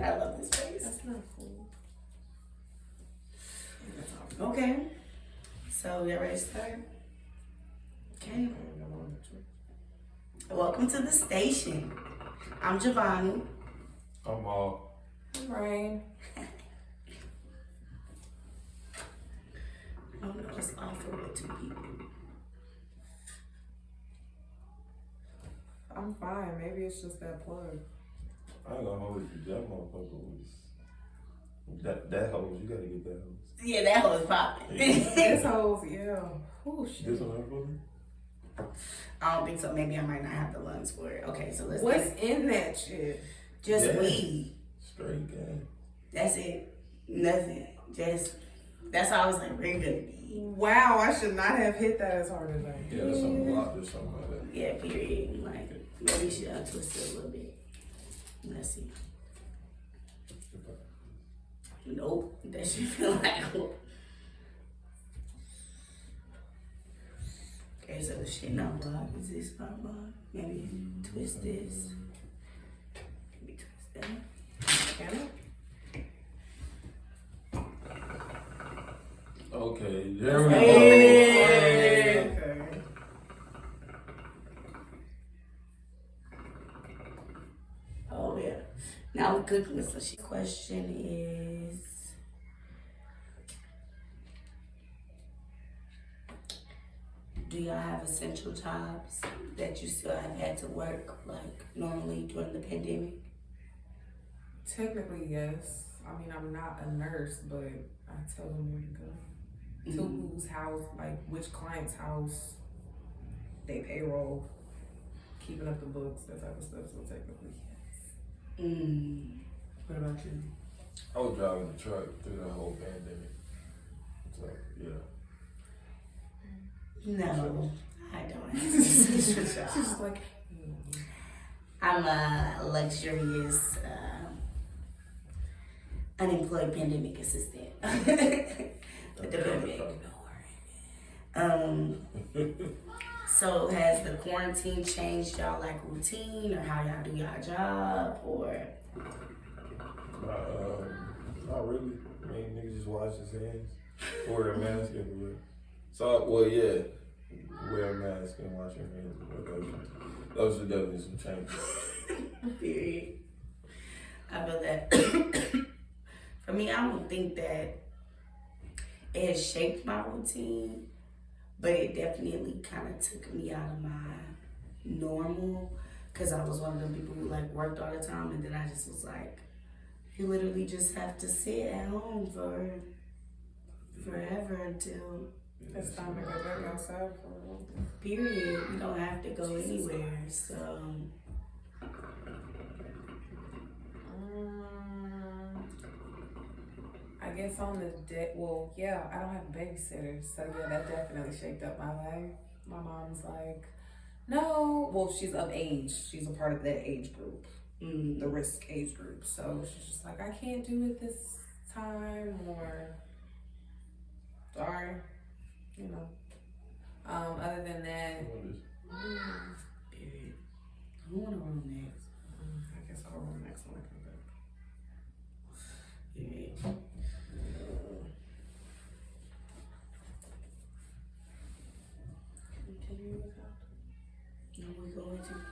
I love this face. That's not cool. Okay. So, y'all ready to start? Okay. Welcome to the station. I'm Giovanni. I'm all. I'm Rain. I don't know, it's awful with two people. I'm fine. Maybe it's just that plug. I ain't gonna hold you. That motherfucker was. That hose, you gotta get that hose. Yeah, that was popping. This hose, yeah. Oh, shit. This one, everybody? I don't think so. Maybe I might not have the lungs for it. Okay, so let's What's in that shit? just Yeah. weed. Straight game. That's it. Nothing. Just that's how I was like, we're gonna be. Wow, I should not have hit that as hard as I did. Yeah, that's something blocked or something like that. Yeah, period. Like maybe you should untwist it a little bit. Let's see. Nope. That should feel like okay, so the shit not blocked. Is this not blocked? Maybe twist this. Maybe twist that. Can it? Okay, there we go. Hey. Okay. Oh yeah. Now we're cooking. So the question is, do y'all have essential jobs that you still have had to work like normally during the pandemic? Technically, yes. I mean, I'm not a nurse, but I tell them where to go. To whose house, like which client's house, they payroll, keeping up the books, that type of stuff. So technically, yes. What about you? I was driving the truck through the whole pandemic. So, yeah. No, I don't have an essential She's job. just like, I'm a luxurious unemployed pandemic assistant. But the pandemic. So has the quarantine changed y'all like routine or how y'all do y'all job or? Not really. I mean, niggas just wash his hands, wear a mask everywhere. So, well, yeah, wear a mask and wash your hands. Those are definitely some changes. Period. I feel that. For me, I don't think that it has shaped my routine, but it definitely kind of took me out of my normal, because I was one of them people who like worked all the time, and then I just was like, you literally just have to sit at home for forever until it's time to go back outside for a little bit. period. You don't have to go anywhere, so. I guess on the day, well, yeah, I don't have a babysitter, so yeah, that definitely shaped up my life. My mom's like, no, well, she's of age. She's a part of that age group, the risk age group. So she's just like, I can't do it this time, or sorry, you know. Other than that, Period. Who wanna roll next? I guess I'll roll next one. Period. Continue without. No, we're going to that.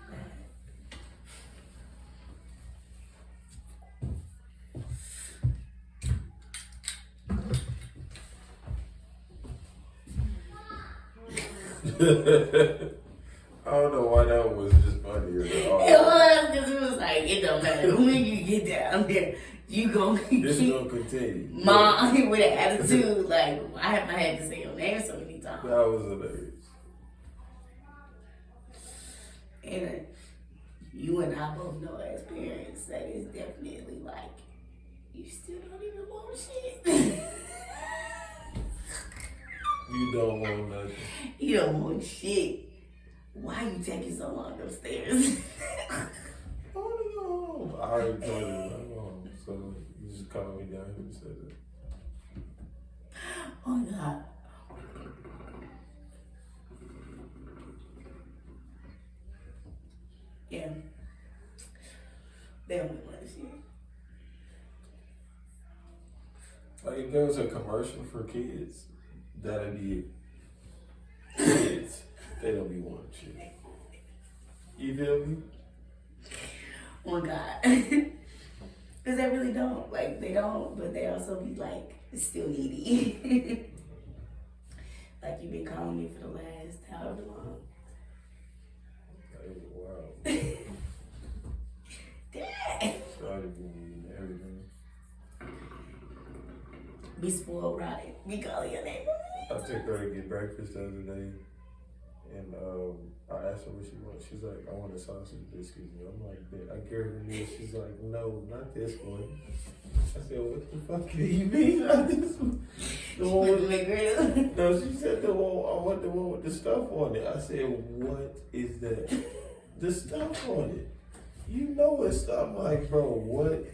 I don't know why that was just funnier than all. It was, because it was like, it don't matter when you get down there, you gonna This keep gonna continue. mom with an attitude. Like, I haven't had to say your name so many times. That was hilarious. And you and I both know as parents that it's definitely like, you still don't even want shit. You don't want nothing. You don't want shit. Why you taking so long upstairs? I want to go home. I already told you I'm home, so you just called me down here and said that. Oh God. Yeah. They don't want shit. Like if there was a commercial for kids, that'd be it. Kids, they don't be wanting shit. You feel me? Oh God. Because they really don't. Like, they don't, but they also be like, still needy. Like, you've been calling me for the last however long. Like, wow. Dad. Started being everything. Be spoiled, right? Be calling your name. I took her to get breakfast the other day, and I asked her what she wants. She's like, I want a sausage biscuit. And I'm like, I gave her this. She's like, no, not this one. I said, what the fuck do you mean? Not this one? The one with the grill? No, she said the one. I want the one with the stuff on it. I said, what is that? The stuff on it. You know it's stuff. I'm like, bro, what?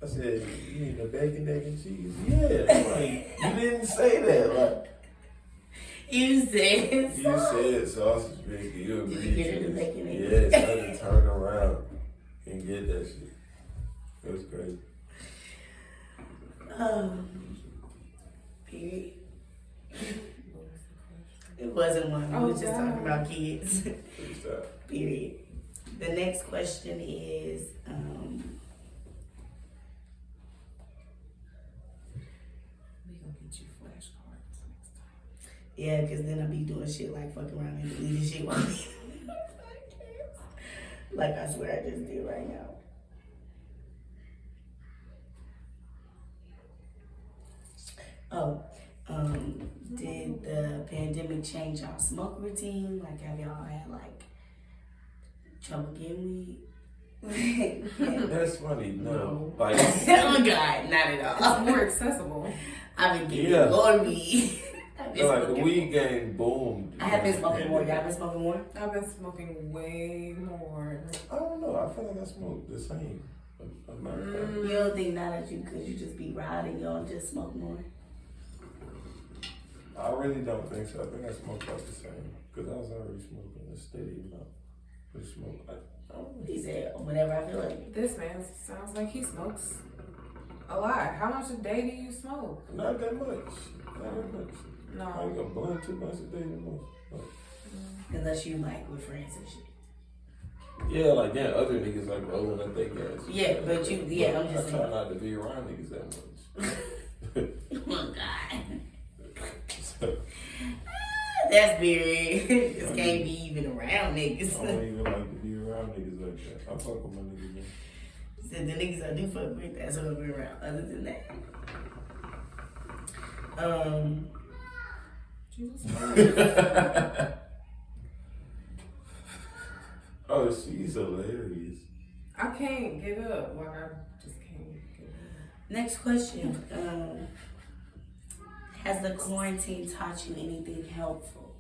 I said, you need the bacon, egg, and cheese? Yeah. I'm like, you didn't say that. Like, You said you so. said sausage biscuit. You Did agreed you get her to the it. bacon, egg? Yes, I had to turn around and get that shit. It was crazy. Period. It wasn't one. We was just talking about kids. Please stop. Period. The next question is, We gonna get you flashcards next time. yeah, because then I'll be doing shit like fucking around and deleting shit while we like I swear I just did right now. Oh, did the pandemic change y'all smoke routine? Like, have y'all had like trouble getting weed? That's funny. No. Like, Oh God, not at It's all. more accessible. I've been getting Yeah. more weed. I've been like the smoking- weed game boomed. I have been smoking more. Y'all been smoking more? I've been smoking way more. I don't know. I feel like I smoke the same. You don't think now that because you just be riding, you don't just smoke more? I really don't think so. I think I smoke about the same. Because I was already smoking a steady amount. But smoke, I don't know. He said, whenever I feel like. This man sounds like he smokes a lot. How much a day do you smoke? Not that much. Not that much. I No. ain't gonna blunt 2 months a day the most. Like, Unless you like with friends and shit. yeah, like yeah, other niggas like rolling up their gas. Yeah, but you, yeah, I'm just I try saying. not to be around niggas that much. Oh God. So, That's weird. Just can't be even around I niggas. don't even like to be around niggas like that. I fuck with my niggas. Man. Said the niggas I do fuck with, that's what we're around. Other than that. Jesus. Oh, she's hilarious. I can't get up. Like, I just can't get up. Next question. Has the quarantine taught you anything helpful?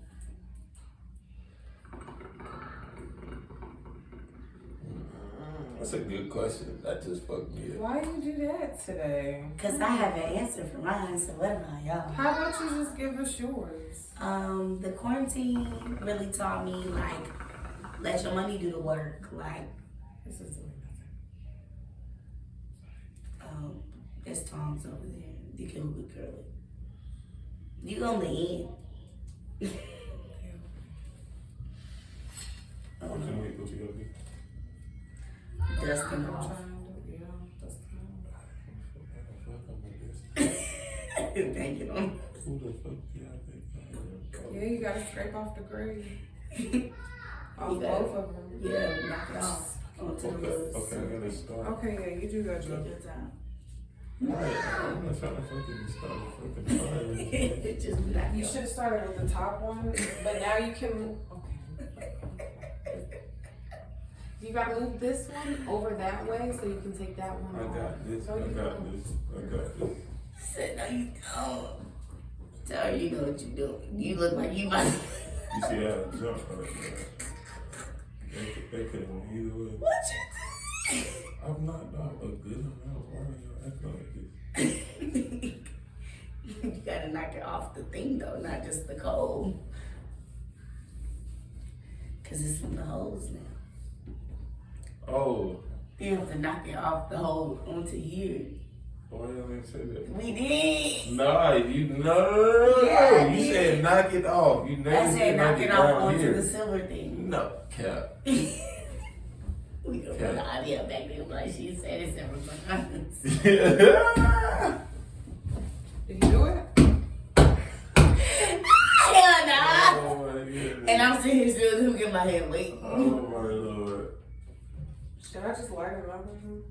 That's a good question. That just fucked me up. Why you do that today? Because I have an answer for mine, so what about y'all? How about you just give us yours? The quarantine really taught me, like, let your money do the work. Like, This is doing there's Tom's over there. You can look curly. You on the end. What you need? What you gotta be? Dusting nothing. off. Yeah, that's Thank you. Who the fuck do y'all think I am? Yeah, you gotta scrape off the grave. Off You both gotta- of them. Yeah, knock it off. Onto the Okay, roots. okay, I gotta start. Okay, yeah, you do that, Take Joe. your time. Alright, I'm not trying to fucking start a fucking fire. Just knock You it should have started with the top one, but now you can. Okay. You gotta move this one over that way so you can take that one I off. got this, I No, you got don't. this, I got this. Said, no, you don't. Tell her you know what you're doing. You look like you might. You see how I jump right there? They could have went either way. What you I'm not a good amount. Why are y'all acting like this? You gotta knock it off the thing though, not just the cold. Cause it's from the holes now. Oh, You have to knock it off the hole onto here. Why y'all didn't say that? We did. No, no. Yeah, You said knock it off. You never I said knock it off down onto here. the silver thing. No, cap. We gonna put the audio back there like she said it several times. Did you do it? Hell nah. Oh my goodness. And I'm sitting here still looking my head, wait. Oh my lord. Should I just light it up with him?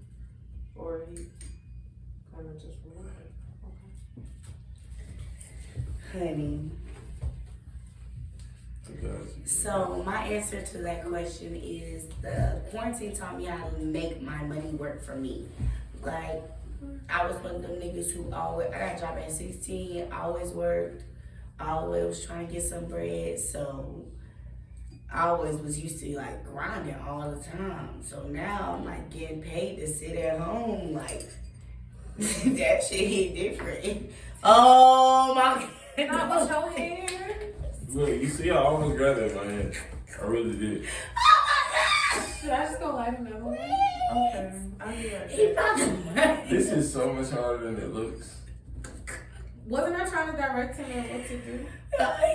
Or he kind of just remove it? Okay. Honey. So my answer to that question is the quarantine taught me how to make my money work for me. Like, I was one of them niggas who always, I got a job at 16, I always worked, I always was trying to get some bread, so I always was used to like grinding all the time. So now I'm like getting paid to sit at home, like, that shit hit different. Oh my God. Not with your hair. Look, you see, I almost grabbed that in my hand. I really did. Should I just go light him up? Okay. I'll be right He back. probably This is so much harder than it looks. Wasn't I trying to direct him on what to do?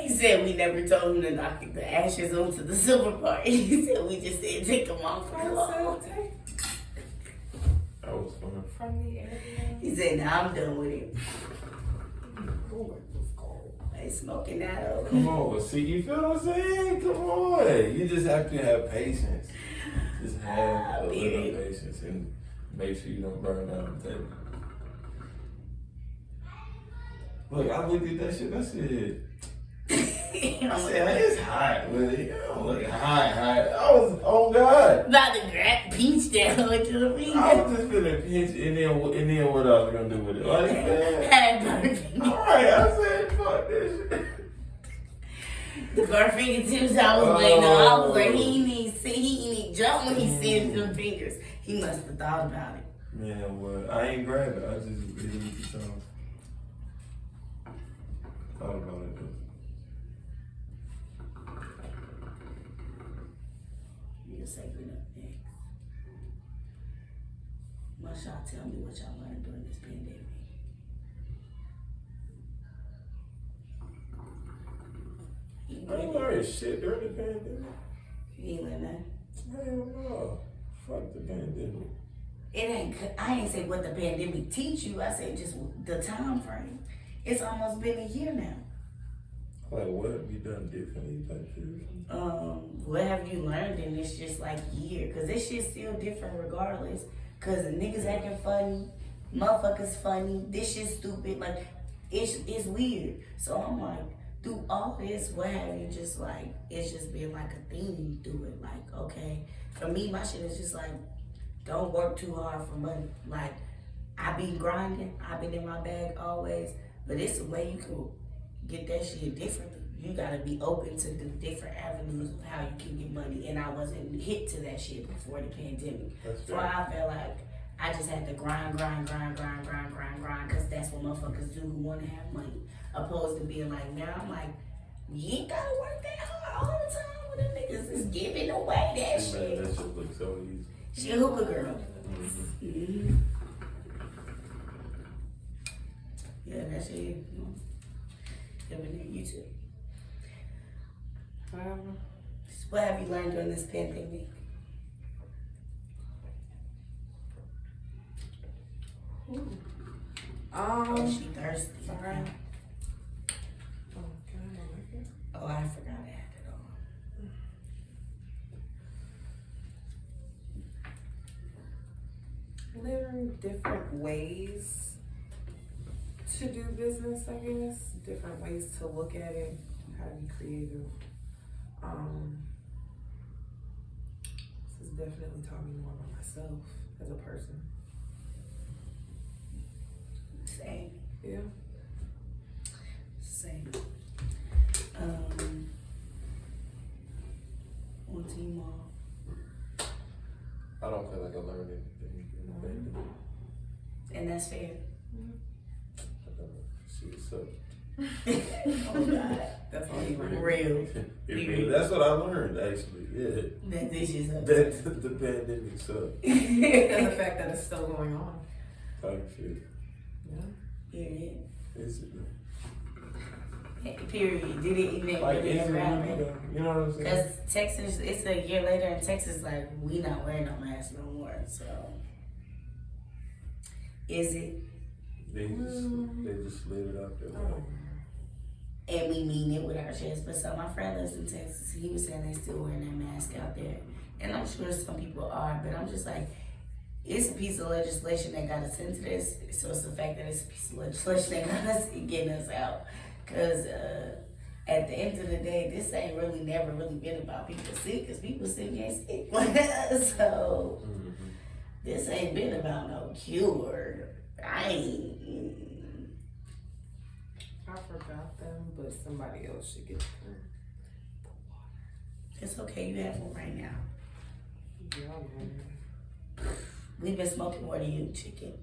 He said we never told him to knock the ashes onto the silver part. He said we just said take them off. I said take That was fun. from the area. He said, nah, I'm done with it. I ain't smoking that over. Come on, see, you feel what I'm saying? Come on. You just have to have patience. Just have a little patience and make sure you don't burn down the table. Look, I looked at that shit, I said, it's hot, really. I don't look hot. I was, oh God. About to grab pinch down into the finger. I was just finna pinch and then what I was gonna do with it. Like, man. Had burn finger. Alright, I said, fuck this shit. The burn fingertips, I was like, no, I was like, he need jump when he sees them fingers. He must have thought about it. Man, what? I ain't grabbed it. I just did it the time. Thought about it though. You'll say we up next. Must y'all tell me what y'all learned during this pandemic? I ain't learned shit during the pandemic. You ain't learned nothing? Hell no. Fuck the pandemic. I ain't say what the pandemic teach you. I said just the time frame. It's almost been a year now. Like, what have we done differently type shit? What have you learned in this just like year? Cause this shit's still different regardless. Cause the niggas acting funny, motherfuckers funny, this shit's stupid. Like, it's weird. So I'm like, through all this, what have you just like, it's just been like a theme through it. Like, okay, for me, my shit is just like, don't work too hard for money. Like, I be grinding, I been in my bag always, but it's a way you can get that shit differently. You gotta be open to the different avenues of how you can get money. And I wasn't hit to that shit before the pandemic. So I felt like I just had to grind, cause that's what motherfuckers do who wanna have money. Opposed to being like, now I'm like, you ain't gotta work that hard all the time with them niggas is giving away that shit. That shit looks so easy. She a hookah girl. Mm-hmm. Yeah, that shit. Everything YouTube. What have you learned during this pandemic? Oh, she thirsty. Sorry. Oh, I forgot I had it on. Learn different ways to do business, I guess. Different ways to look at it, how to be creative. This has definitely taught me more about myself as a person. Same. Yeah. Same. On Team Mall. I don't feel like I learned anything in the pandemic. And that's fair. See what's up. Oh God. That's all you learn. Real. That's what I learned actually. Yeah. That this is up. That the pandemic sucked. And the fact that it's still going on. Type shit. Period. Is it? Period. Did it even Like, really is it ever really happen? though? You know what I'm saying? Because Texas, it's a year later, and Texas like, we not wearing no masks no more. So, is it? They just slid it out there. And we mean it with our chest. But so my friend lives in Texas. He was saying they still wearing that mask out there. And I'm sure some people are, but I'm just like, it's a piece of legislation that got us into this. So it's the fact that it's a piece of legislation that got us getting us out. Because at the end of the day, this ain't really never really been about people sick, because people sick ain't sick. So this ain't been about no cure. I forgot them, but somebody else should get them. It's okay, you have one right now. Yeah, man. We've been smoking more than you, chicken.